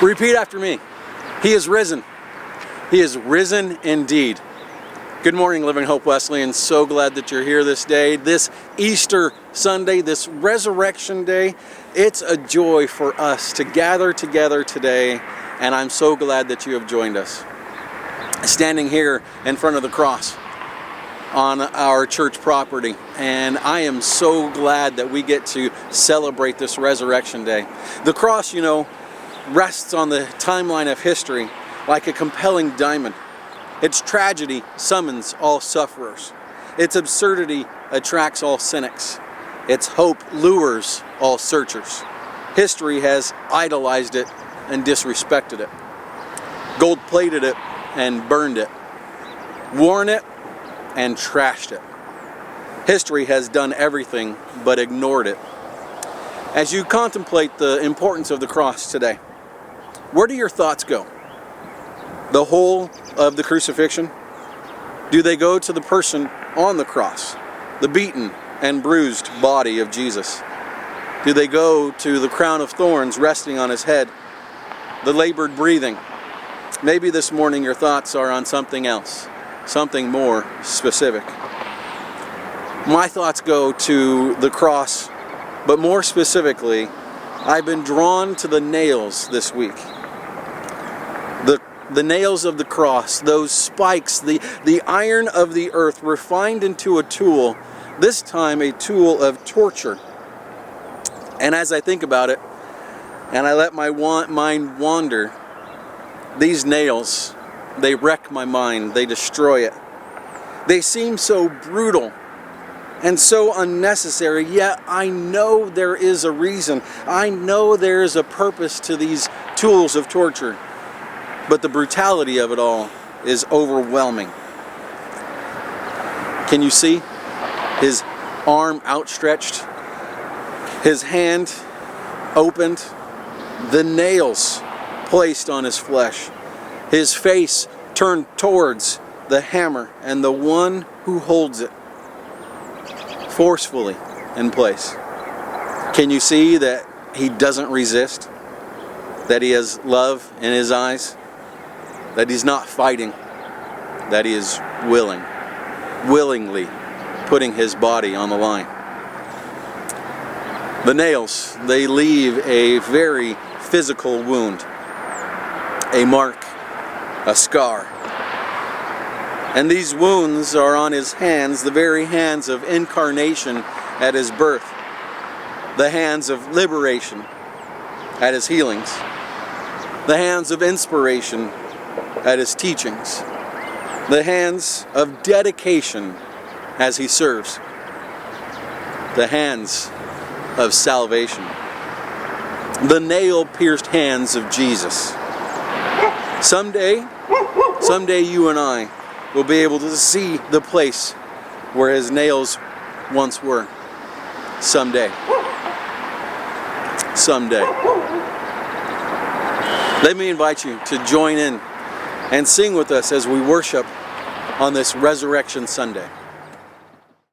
Repeat after me. He is risen. He is risen indeed. Good morning, Living Hope Wesleyan. So glad that you're here this day, this Easter Sunday, this Resurrection Day. It's a joy for us to gather together today, and I'm so glad that you have joined us. Standing here in front of the cross on our church property, and I am so glad that we get to celebrate this Resurrection Day. The cross, rests on the timeline of history like a compelling diamond. Its tragedy summons all sufferers. Its absurdity attracts all cynics. Its hope lures all searchers. History has idolized it and disrespected it, gold-plated it and burned it, worn it and trashed it. History has done everything but ignored it. As you contemplate the importance of the cross today, where do your thoughts go? The whole of the crucifixion? Do they go to the person on the cross, the beaten and bruised body of Jesus? Do they go to the crown of thorns resting on his head, the labored breathing? Maybe this morning your thoughts are on something else, something more specific. My thoughts go to the cross, but more specifically, I've been drawn to the nails this week. The nails of the cross, those spikes, the iron of the earth refined into a tool, this time a tool of torture. And as I think about it, and I let my mind wander, these nails, they wreck my mind, they destroy it. They seem so brutal and so unnecessary, yet I know there is a reason. I know there is a purpose to these tools of torture. But the brutality of it all is overwhelming. Can you see his arm outstretched, his hand opened, the nails placed on his flesh, his face turned towards the hammer and the one who holds it forcefully in place? Can you see that he doesn't resist, that he has love in his eyes? That he's not fighting, that he is willingly putting his body on the line. The nails, they leave a very physical wound, a mark, a scar. And these wounds are on his hands, the very hands of incarnation at his birth, the hands of liberation at his healings, the hands of inspiration at his teachings, the hands of dedication as he serves, the hands of salvation, the nail-pierced hands of Jesus. Someday you and I will be able to see the place where his nails once were. Someday. Let me invite you to join in and sing with us as we worship on this Resurrection Sunday.